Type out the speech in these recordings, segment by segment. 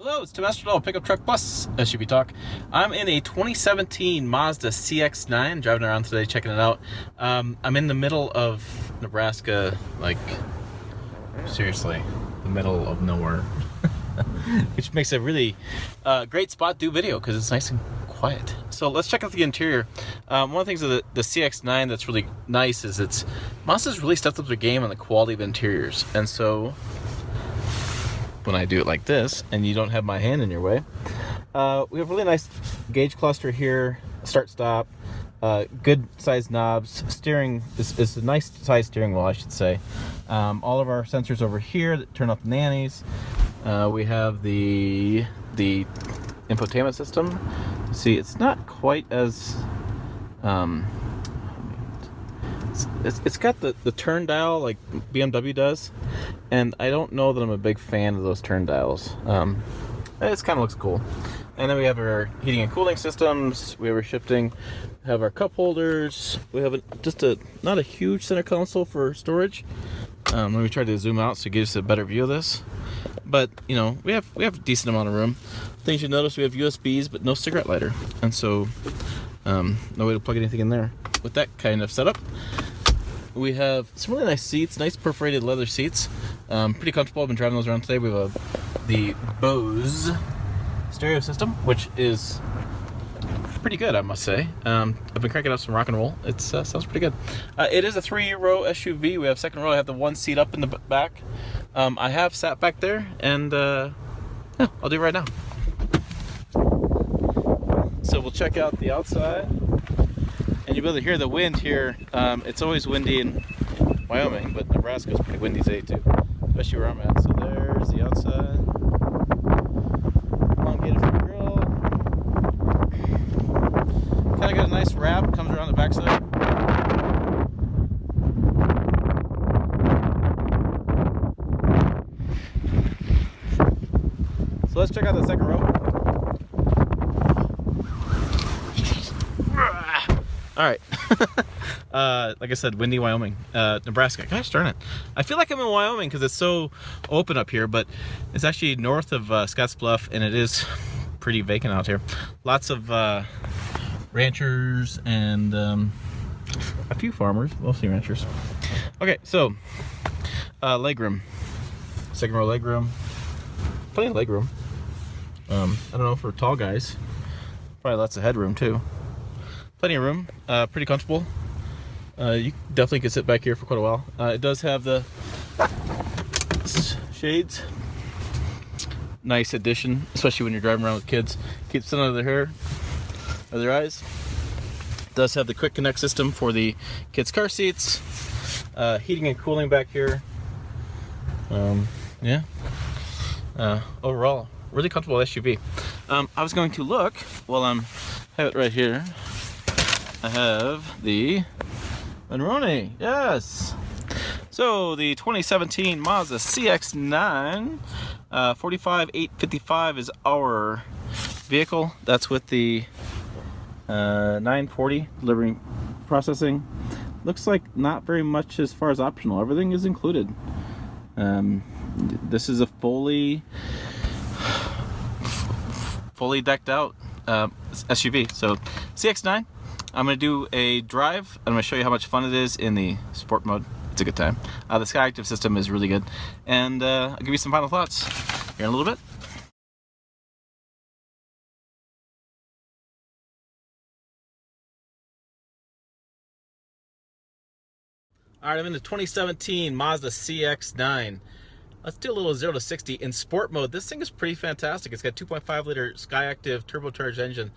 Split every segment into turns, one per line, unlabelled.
Hello, it's Tim Esterdahl, Pickup Truck Plus SUV Talk. I'm in a 2017 Mazda CX-9, driving around today, checking it out. I'm in the middle of Nebraska, like, seriously, the middle of nowhere. Which makes a really great spot to do video, because it's nice and quiet. So let's check out the interior. One of the things of the CX-9 that's really nice is Mazda's really stepped up their game on the quality of interiors. And so when I do it like this and you don't have my hand in your way, we have a really nice gauge cluster here, start stop, good sized knobs. Steering is a nice sized steering wheel, I should say. All of our sensors over here that turn off the nannies. We have the infotainment system. See, it's not quite as it's got the turn dial like BMW does, and I don't know that I'm a big fan of those turn dials. It kind of looks cool. And then we have our heating and cooling systems. We have our shifting. We have our cup holders. We have not a huge center console for storage. Let me try to zoom out so it gives us a better view of this. But you know, we have a decent amount of room. Things you notice, we have USBs but no cigarette lighter, and so no way to plug anything in there. With that kind of setup, we have some really nice seats, nice perforated leather seats. Pretty comfortable. I've been driving those around today. We have the Bose stereo system, which is pretty good, I must say. I've been cranking up some rock and roll. It sounds pretty good. It is a 3-row SUV. We have second row. I have the one seat up in the back. I have sat back there, and yeah, I'll do it right now. So we'll check out the outside, and you'll be able to hear the wind here. It's always windy in Wyoming, but Nebraska's pretty windy today too, especially where I'm at. So there's the outside. Elongated front grill. Kind of got a nice wrap, comes around the backside. So let's check out the second row. All right. Like I said, windy Wyoming, Nebraska. Gosh darn it. I feel like I'm in Wyoming because it's so open up here, but it's actually north of Scottsbluff, and it is pretty vacant out here. Lots of ranchers and a few farmers, mostly ranchers. Okay, so legroom. Second row legroom. Plenty of legroom. I don't know, for tall guys. Probably lots of headroom too. Plenty of room, pretty comfortable. You definitely could sit back here for quite a while. It does have the shades. Nice addition, especially when you're driving around with kids. Keeps sun out of their hair, or their eyes. It does have the quick connect system for the kids' car seats. Heating and cooling back here. Yeah. Overall, really comfortable SUV. I was going to look while I have it right here. I have the Monroney, yes. So the 2017 Mazda CX-9, 45,855 is our vehicle. That's with the 940 delivering processing. Looks like not very much as far as optional. Everything is included. This is a fully decked out SUV. So CX-9. I'm going to do a drive. I'm going to show you how much fun it is in the sport mode. It's a good time. The Sky Active system is really good. And I'll give you some final thoughts here in a little bit. All right, I'm in the 2017 Mazda CX-9. Let's do a little 0 to 60 in sport mode. This thing is pretty fantastic. It's got 2.5 liter Sky Active turbocharged engine,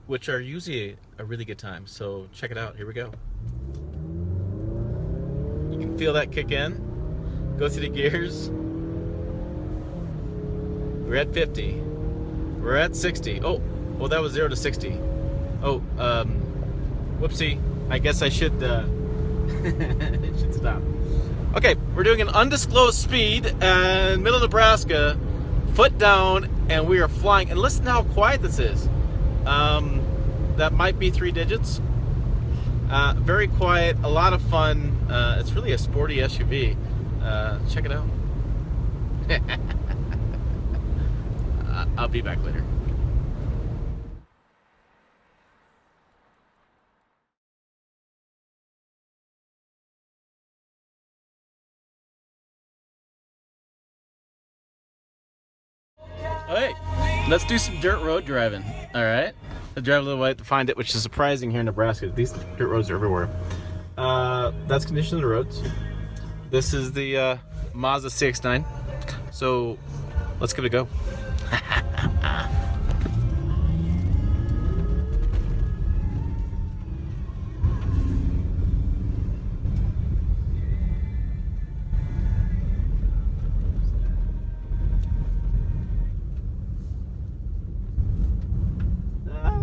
which are usually a really good time. So check it out. Here we go. You can feel that kick in. Go through the gears. We're at 50. We're at 60. Oh, well, that was 0 to 60. Oh, whoopsie. I guess I should it should stop. Okay, we're doing an undisclosed speed in middle of Nebraska, foot down, and we are flying. And listen to how quiet this is. That might be 3 digits. Very quiet, a lot of fun. It's really a sporty SUV. Check it out. I'll be back later. Alright, let's do some dirt road driving. Alright, I drive a little way to find it, which is surprising here in Nebraska. These dirt roads are everywhere. That's condition of the roads. This is the Mazda CX-9. So let's give it a go.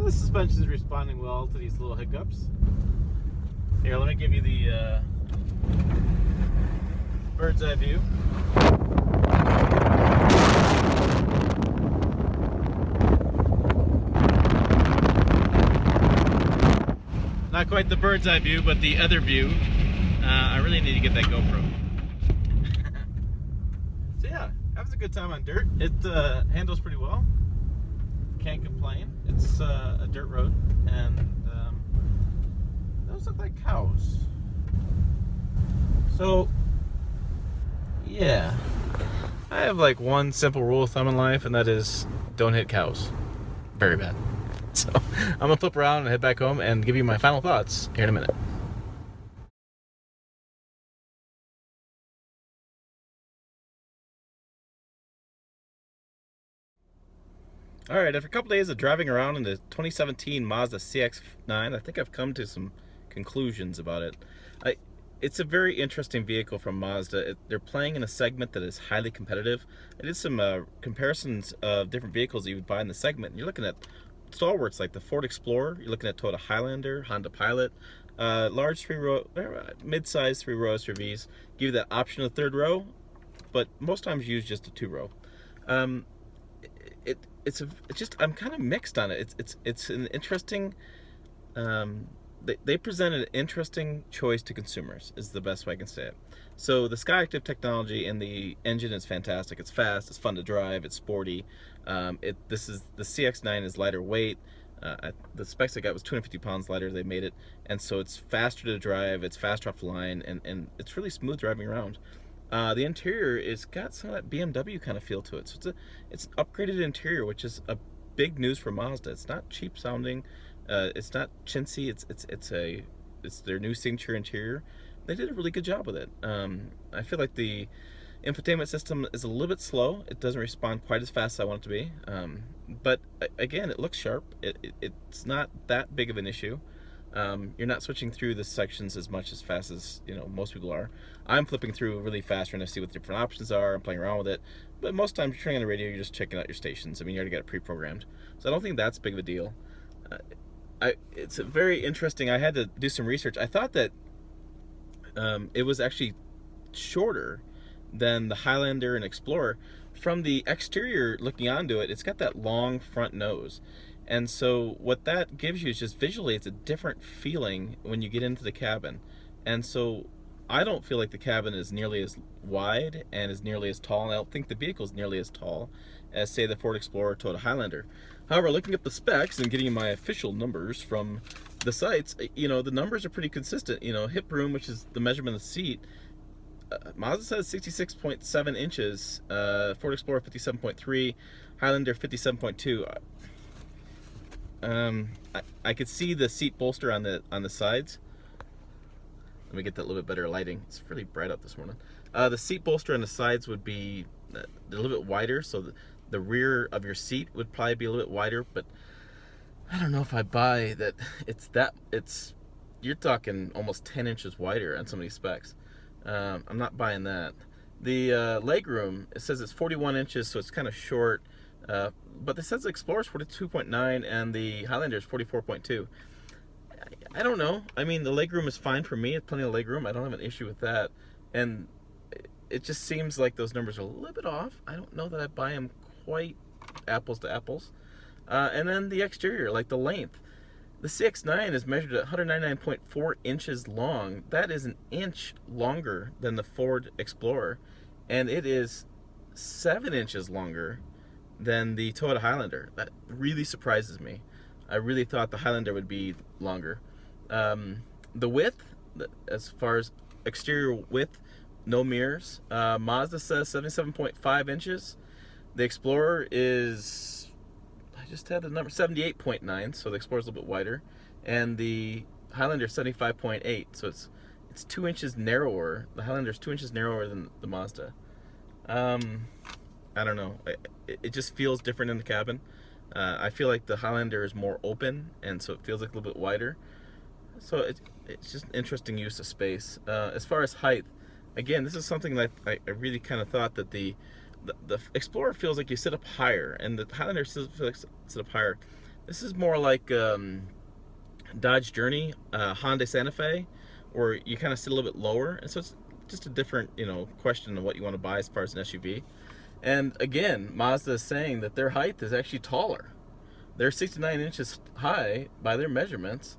The suspension is responding well to these little hiccups. Here, let me give you the bird's eye view. Not quite the bird's eye view, but the other view. I really need to get that GoPro. So yeah, that was a good time on dirt. It handles pretty well. Can't complain. It's a dirt road, and those look like cows. So yeah, I have like one simple rule of thumb in life, and that is don't hit cows. Very bad. So I'm gonna flip around and head back home and give you my final thoughts here in a minute. Alright, after a couple days of driving around in the 2017 Mazda CX-9, I think I've come to some conclusions about it. It's a very interesting vehicle from Mazda. They're playing in a segment that is highly competitive. I did some comparisons of different vehicles that you would buy in the segment. You're looking at stalwarts like the Ford Explorer, you're looking at Toyota Highlander, Honda Pilot, large mid-size three-row SUVs. Give you that option of third row, but most times use just a two-row. I'm kind of mixed on it. It's an interesting. They presented an interesting choice to consumers, is the best way I can say it. So the Skyactiv technology and the engine is fantastic. It's fast, it's fun to drive, it's sporty. The CX-9 is lighter weight. The specs I got was 250 pounds lighter. They made it, and so it's faster to drive. It's faster off the line, and it's really smooth driving around. The interior is got some of that BMW kind of feel to it. So it's an upgraded interior, which is a big news for Mazda. It's not cheap sounding. It's not chintzy. It's their new signature interior. They did a really good job with it. I feel like the infotainment system is a little bit slow. It doesn't respond quite as fast as I want it to be. But again, it looks sharp. It's not that big of an issue. You're not switching through the sections as much as fast as most people are. I'm flipping through really fast trying to see what the different options are. I'm playing around with it. But most times you're turning on the radio, you're just checking out your stations. I mean, you already got it pre-programmed. So I don't think that's big of a deal. It's very interesting. I had to do some research. I thought that it was actually shorter than the Highlander and Explorer. From the exterior looking onto it, it's got that long front nose. And so what that gives you is just visually, it's a different feeling when you get into the cabin. And so I don't feel like the cabin is nearly as wide and is nearly as tall. And I don't think the vehicle is nearly as tall as, say, the Ford Explorer or Toyota Highlander. However, looking up the specs and getting my official numbers from the sites, the numbers are pretty consistent. Hip room, which is the measurement of the seat, Mazda says 66.7 inches, Ford Explorer 57.3, Highlander 57.2. I could see the seat bolster on the sides. Let me get that a little bit better lighting. It's really bright out this morning. The seat bolster on the sides would be a little bit wider, so the rear of your seat would probably be a little bit wider, but I don't know if I buy that. You're talking almost 10 inches wider on some of these specs. I'm not buying that. The legroom, it says it's 41 inches, so it's kind of short. But it says the Explorer is 42.9 and the Highlander is 44.2. I don't know. I mean, the legroom is fine for me. It's plenty of legroom. I don't have an issue with that. And it just seems like those numbers are a little bit off. I don't know that I buy them quite apples to apples. And then the exterior, like the length. The CX-9 is measured at 199.4 inches long. That is an inch longer than the Ford Explorer. And it is 7 inches longer than the Toyota Highlander. That really surprises me. I really thought the Highlander would be longer. The width, as far as exterior width, no mirrors. Mazda says 77.5 inches. The Explorer is, I just had the number, 78.9, so the Explorer is a little bit wider. And the Highlander is 75.8, so it's 2 inches narrower. The Highlander is 2 inches narrower than the Mazda. I don't know. It just feels different in the cabin. I feel like the Highlander is more open, and so it feels like a little bit wider. So it's just an interesting use of space. As far as height, again, this is something that I really kind of thought that the Explorer feels like you sit up higher, and the Highlander feels like sit up higher. This is more like Dodge Journey, Honda Santa Fe, where you kind of sit a little bit lower, and so it's just a different, question of what you want to buy as far as an SUV. And again, Mazda is saying that their height is actually taller. They're 69 inches high by their measurements,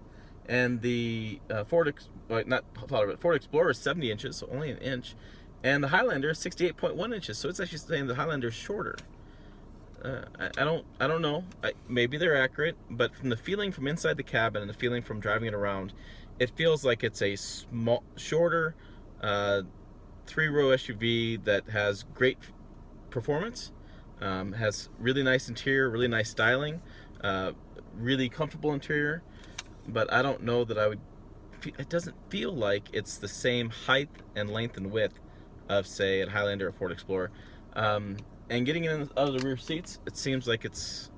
and the Ford Explorer is 70 inches, so only an inch, and the Highlander is 68.1 inches. So it's actually saying the Highlander is shorter. I don't know. Maybe they're accurate, but from the feeling from inside the cabin and the feeling from driving it around, it feels like it's a shorter, 3-row SUV that has great performance, has really nice interior, really nice styling, really comfortable interior, but I don't know that it doesn't feel like it's the same height and length and width of, say, a Highlander or Ford Explorer. And getting in out of the rear seats, it seems like it's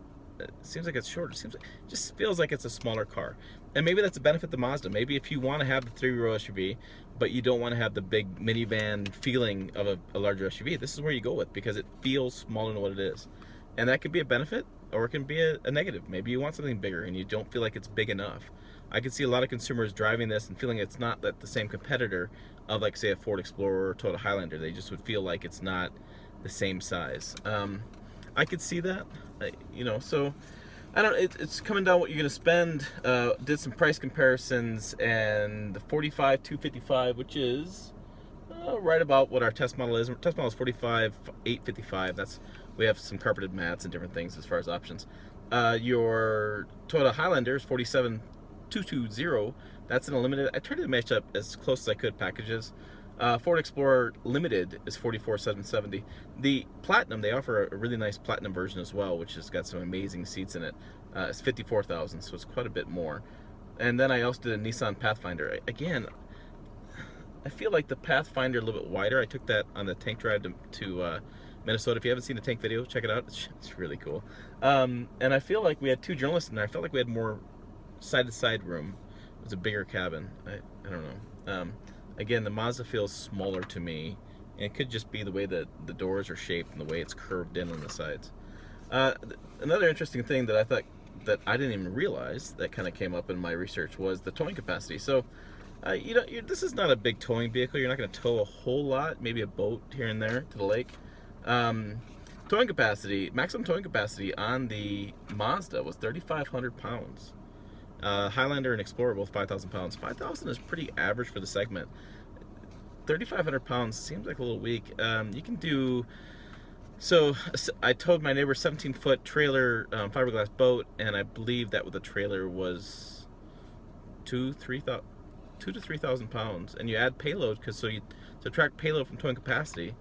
shorter. It just feels like it's a smaller car. And maybe that's a benefit to Mazda. Maybe if you want to have the 3-row SUV, but you don't want to have the big minivan feeling of a larger SUV, this is where you go with, because it feels smaller than what it is. And that could be a benefit, or it can be a negative. Maybe you want something bigger and you don't feel like it's big enough. I could see a lot of consumers driving this and feeling it's not the same competitor of, like, say, a Ford Explorer or Toyota Highlander. They just would feel like it's not the same size. I could see that, so I don't. It's coming down what you're gonna spend. Did some price comparisons, and the 45,255, which is right about what our test model is. Our test model is 45,855. We have some carpeted mats and different things as far as options. Your Toyota Highlander is 47,220. That's in a limited. I tried to match up as close as I could packages. Ford Explorer Limited is 44,770. The Platinum, they offer a really nice Platinum version as well, which has got some amazing seats in it. It's 54,000, so it's quite a bit more. And then I also did a Nissan Pathfinder. Again, I feel like the Pathfinder a little bit wider. I took that on the tank drive to Minnesota. If you haven't seen the tank video, check it out. It's really cool. And I feel like we had 2 journalists in there. I felt like we had more side-to-side room. It was a bigger cabin. I don't know. Again, the Mazda feels smaller to me, and it could just be the way that the doors are shaped and the way it's curved in on the sides. Another interesting thing that I thought that I didn't even realize that kind of came up in my research was the towing capacity. So, this is not a big towing vehicle. You're not going to tow a whole lot, maybe a boat here and there to the lake. Towing capacity, maximum towing capacity on the Mazda was 3,500 pounds. Highlander and Explorer both 5,000 pounds. 5,000 is pretty average for the segment. 3,500 pounds seems like a little weak. You can do. So I towed my neighbor's 17-foot trailer fiberglass boat, and I believe that with the trailer was 2,000 to 3,000 pounds. And you add payload because you subtract payload from towing capacity,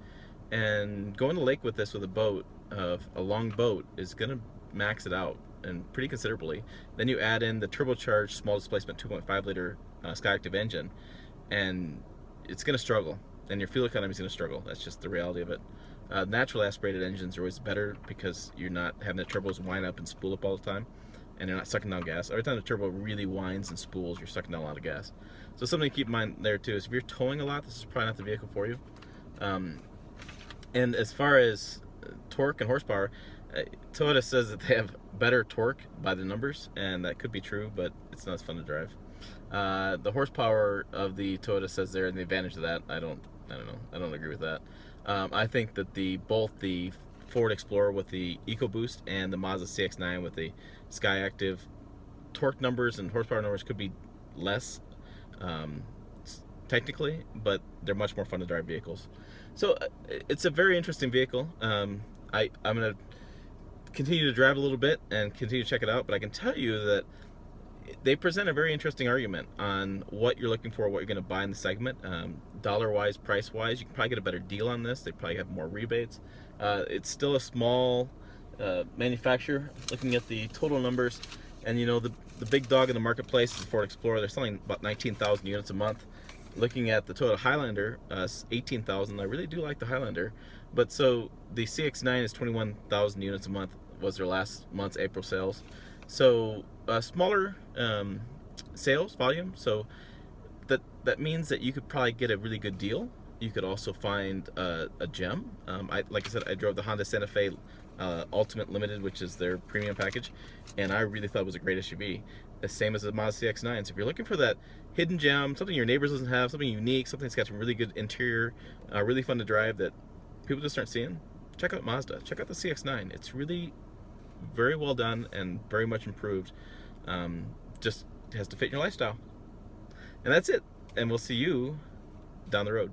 and going to the lake with this with a boat, a long boat, is gonna max it out and pretty considerably. Then you add in the turbocharged small displacement 2.5 liter Skyactiv engine, and it's going to struggle, and your fuel economy is going to struggle. That's just the reality of it. Natural aspirated engines are always better because you're not having the turbos wind up and spool up all the time, and you're not sucking down gas. Every time the turbo really winds and spools, you're sucking down a lot of gas. So something to keep in mind there too is if you're towing a lot, this is probably not the vehicle for you. And as far as torque and horsepower, Toyota says that they have better torque by the numbers, and that could be true, but it's not as fun to drive. The horsepower of the Toyota says there, and the advantage of that, I don't know. I don't agree with that. I think that both the Ford Explorer with the EcoBoost and the Mazda CX-9 with the Skyactiv torque numbers and horsepower numbers could be less technically, but they're much more fun to drive vehicles. So it's a very interesting vehicle. I'm gonna continue to drive a little bit and continue to check it out, but I can tell you that they present a very interesting argument on what you're looking for, what you're going to buy in the segment. Dollar-wise, price-wise, you can probably get a better deal on this. They probably have more rebates. It's still a small manufacturer. Looking at the total numbers, and the big dog in the marketplace is Ford Explorer. They're selling about 19,000 units a month. Looking at the Toyota Highlander, 18,000. I really do like the Highlander, but so the CX-9 is 21,000 units a month. Was their last month's April sales. So smaller sales volume. So that means that you could probably get a really good deal. You could also find a gem. Like I said, I drove the Honda Santa Fe Ultimate Limited, which is their premium package, and I really thought it was a great SUV. The same as the Mazda CX-9. So if you're looking for that hidden gem, something your neighbors doesn't have, something unique, something that's got some really good interior, really fun to drive that people just aren't seeing, check out Mazda. Check out the CX-9. It's really very well done and very much improved. Just has to fit your lifestyle. And that's it. And we'll see you down the road.